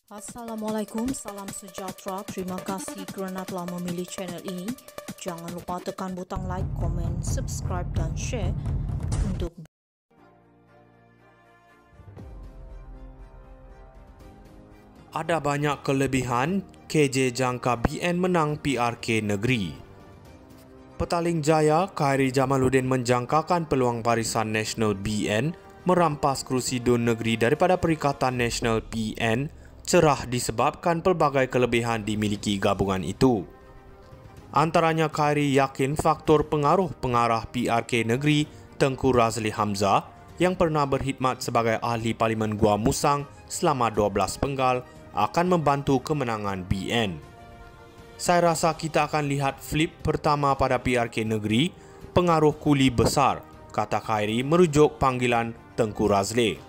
Assalamualaikum, salam sejahtera. Terima kasih kerana telah memilih channel ini. Jangan lupa tekan butang like, komen, subscribe dan share untuk Ada banyak kelebihan KJ jangka BN menang PRK Negeri. Petaling Jaya, Khairi Jamaluddin menjangkakan peluang Barisan Nasional BN merampas kerusi DUN Negeri daripada Perikatan Nasional PN cerah disebabkan pelbagai kelebihan dimiliki gabungan itu. Antaranya Khairi yakin faktor pengaruh pengarah PRK Negeri Tengku Razli Hamzah yang pernah berkhidmat sebagai ahli Parlimen Gua Musang selama 12 penggal akan membantu kemenangan BN. Saya rasa kita akan lihat flip pertama pada PRK Negeri, pengaruh kuli besar, kata Khairi merujuk panggilan Tengku Razli.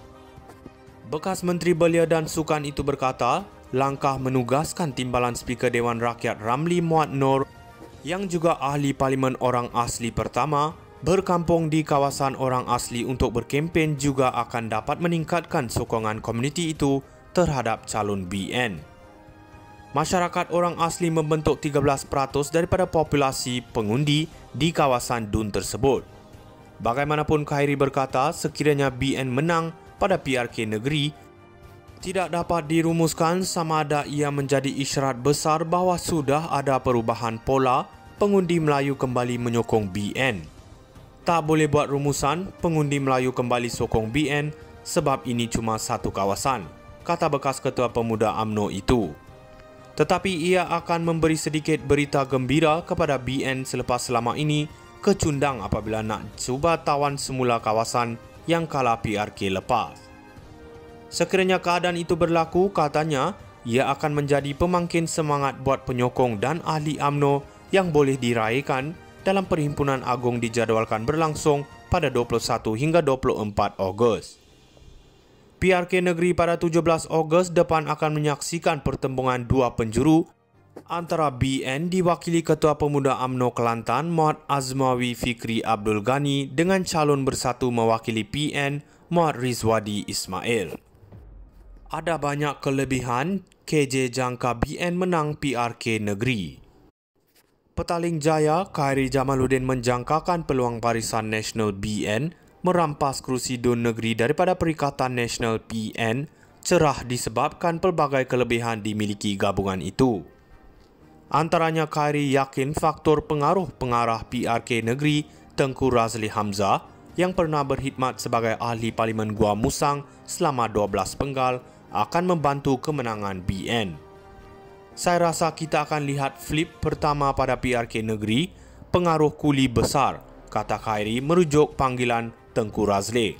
Bekas Menteri Belia dan Sukan itu berkata, langkah menugaskan Timbalan Speaker Dewan Rakyat Ramli Muhammad Noor yang juga ahli Parlimen orang asli pertama berkampung di kawasan orang asli untuk berkempen juga akan dapat meningkatkan sokongan komuniti itu terhadap calon BN. Masyarakat orang asli membentuk 13% daripada populasi pengundi di kawasan DUN tersebut. Bagaimanapun Khairi berkata, sekiranya BN menang pada PRK Negeri, tidak dapat dirumuskan sama ada ia menjadi isyarat besar bahawa sudah ada perubahan pola pengundi Melayu kembali menyokong BN. Tak boleh buat rumusan pengundi Melayu kembali sokong BN sebab ini cuma satu kawasan, kata bekas Ketua Pemuda UMNO itu. Tetapi ia akan memberi sedikit berita gembira kepada BN selepas selama ini kecundang apabila nak cuba tawan semula kawasan yang kalah PRK lepas. Sekiranya keadaan itu berlaku, katanya, ia akan menjadi pemangkin semangat buat penyokong dan ahli UMNO yang boleh diraihkan dalam Perhimpunan Agung dijadualkan berlangsung pada 21 hingga 24 Ogos. PRK Negeri pada 17 Ogos depan akan menyaksikan pertembungan dua penjuru antara BN diwakili Ketua Pemuda UMNO Kelantan Muhammad Azmawi Fikri Abdul Ghani dengan calon bersatu mewakili PN Muhammad Rizwadi Ismail. Ada banyak kelebihan KJ jangka BN menang PRK Negeri. Petaling Jaya, Khairi Jamaluddin menjangkakan peluang Barisan Nasional BN merampas kerusi DUN Negeri daripada Perikatan Nasional PN cerah disebabkan pelbagai kelebihan dimiliki gabungan itu. Antaranya Khairi yakin faktor pengaruh pengarah PRK Negeri Tengku Razli Hamzah yang pernah berkhidmat sebagai ahli Parlimen Gua Musang selama 12 penggal akan membantu kemenangan BN. Saya rasa kita akan lihat flip pertama pada PRK Negeri, pengaruh kuli besar, kata Khairi merujuk panggilan Tengku Razli.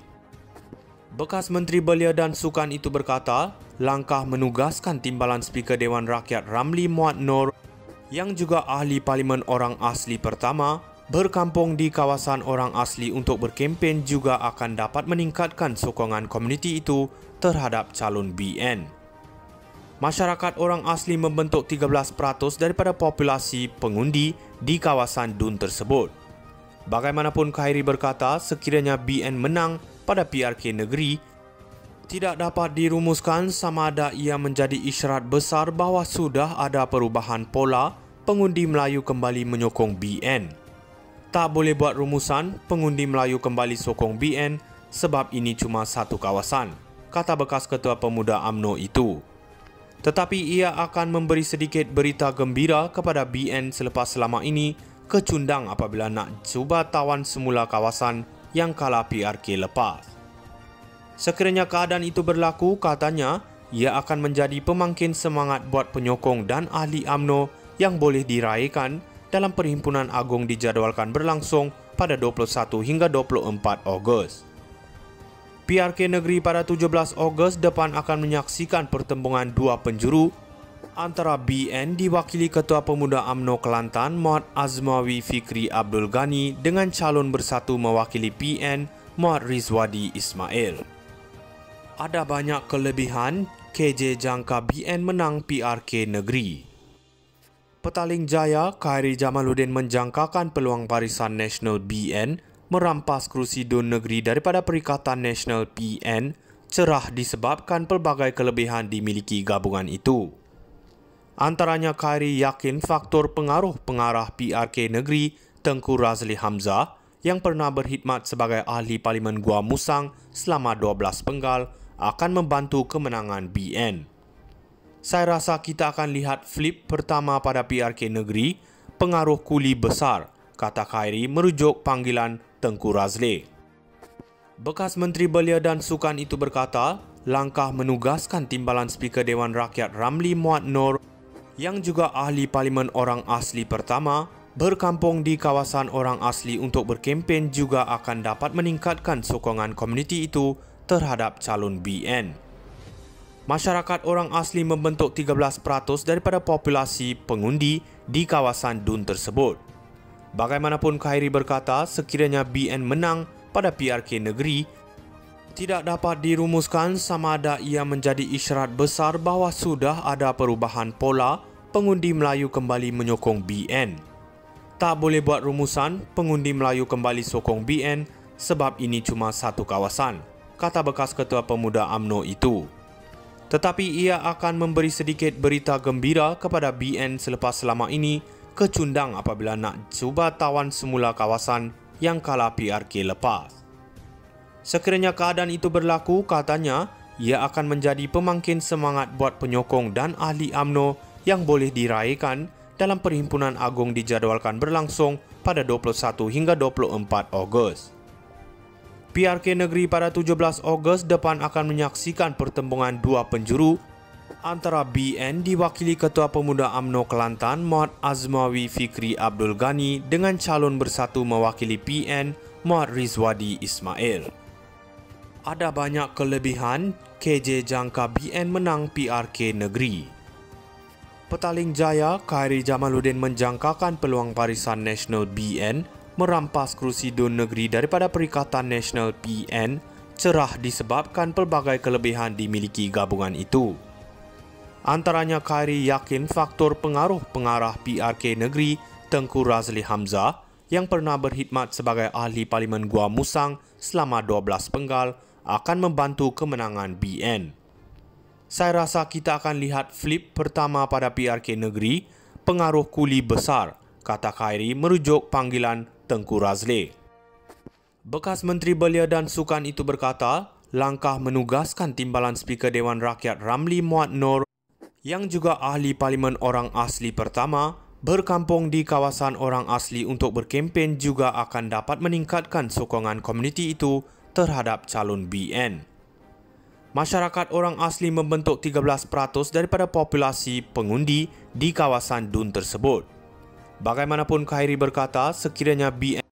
Bekas Menteri Belia dan Sukan itu berkata, langkah menugaskan Timbalan Speaker Dewan Rakyat Ramli Muhammad Noor yang juga ahli Parlimen orang asli pertama berkampung di kawasan orang asli untuk berkempen juga akan dapat meningkatkan sokongan komuniti itu terhadap calon BN. Masyarakat orang asli membentuk 13% daripada populasi pengundi di kawasan DUN tersebut. Bagaimanapun Khairi berkata, sekiranya BN menang pada PRK Negeri, tidak dapat dirumuskan sama ada ia menjadi isyarat besar bahawa sudah ada perubahan pola pengundi Melayu kembali menyokong BN. Tak boleh buat rumusan pengundi Melayu kembali sokong BN sebab ini cuma satu kawasan, kata bekas Ketua Pemuda UMNO itu. Tetapi ia akan memberi sedikit berita gembira kepada BN selepas selama ini kecundang apabila nak cuba tawan semula kawasan yang kalah PRK lepas. Sekiranya keadaan itu berlaku, katanya, ia akan menjadi pemangkin semangat buat penyokong dan ahli UMNO yang boleh diraihkan dalam Perhimpunan Agung dijadualkan berlangsung pada 21 hingga 24 Ogos. PRK Negeri pada 17 Ogos depan akan menyaksikan pertembungan dua penjuru antara BN diwakili Ketua Pemuda UMNO Kelantan Muhammad Azmawi Fikri Abdul Ghani dengan calon bersatu mewakili PN Muhammad Rizwadi Ismail. Ada banyak kelebihan KJ jangka BN menang PRK Negeri. Petaling Jaya, Khairi Jamaluddin menjangkakan peluang Barisan Nasional BN merampas kerusi DUN Negeri daripada Perikatan Nasional PN cerah disebabkan pelbagai kelebihan dimiliki gabungan itu. Antaranya Khairi yakin faktor pengaruh pengarah PRK Negeri Tengku Razli Hamzah yang pernah berkhidmat sebagai ahli Parlimen Gua Musang selama 12 penggal akan membantu kemenangan BN. Saya rasa kita akan lihat flip pertama pada PRK Negeri, pengaruh kuli besar, kata Khairi merujuk panggilan Tengku Razli. Bekas Menteri Belia dan Sukan itu berkata, langkah menugaskan Timbalan Speaker Dewan Rakyat Ramli Muhammad Noor yang juga ahli Parlimen orang asli pertama berkampung di kawasan orang asli untuk berkempen juga akan dapat meningkatkan sokongan komuniti itu terhadap calon BN. Masyarakat orang asli membentuk 13% daripada populasi pengundi di kawasan DUN tersebut. Bagaimanapun Khairi berkata, sekiranya BN menang pada PRK Negeri, tidak dapat dirumuskan sama ada ia menjadi isyarat besar bahawa sudah ada perubahan pola pengundi Melayu kembali menyokong BN. Tak boleh buat rumusan pengundi Melayu kembali sokong BN sebab ini cuma satu kawasan, kata bekas Ketua Pemuda UMNO itu. Tetapi ia akan memberi sedikit berita gembira kepada BN selepas selama ini kecundang apabila nak cuba tawan semula kawasan yang kalah PRK lepas. Sekiranya keadaan itu berlaku, katanya, ia akan menjadi pemangkin semangat buat penyokong dan ahli UMNO yang boleh diraihkan dalam Perhimpunan Agung dijadualkan berlangsung pada 21 hingga 24 Ogos. PRK Negeri pada 17 Ogos depan akan menyaksikan pertembungan dua penjuru antara BN diwakili Ketua Pemuda UMNO Kelantan Muhammad Azmawi Fikri Abdul Ghani dengan calon bersatu mewakili PN Muhammad Rizwadi Ismail. Ada banyak kelebihan KJ jangka BN menang PRK Negeri. Petaling Jaya, Khairi Jamaluddin menjangkakan peluang Barisan Nasional BN merampas kerusi DUN Negeri daripada Perikatan Nasional PN cerah disebabkan pelbagai kelebihan dimiliki gabungan itu. Antaranya Khairi yakin faktor pengaruh pengarah PRK Negeri Tengku Razli Hamzah yang pernah berkhidmat sebagai ahli Parlimen Gua Musang selama 12 penggal akan membantu kemenangan BN. Saya rasa kita akan lihat flip pertama pada PRK Negeri, pengaruh kuli besar, kata Khairi merujuk panggilan Tengku Razli. Bekas Menteri Belia dan Sukan itu berkata, langkah menugaskan Timbalan Speaker Dewan Rakyat Ramli Muhammad Noor yang juga ahli Parlimen orang asli pertama berkampung di kawasan orang asli untuk berkempen juga akan dapat meningkatkan sokongan komuniti itu terhadap calon BN. Masyarakat orang asli membentuk 13% daripada populasi pengundi di kawasan DUN tersebut. Bagaimanapun Khairi berkata, sekiranya BN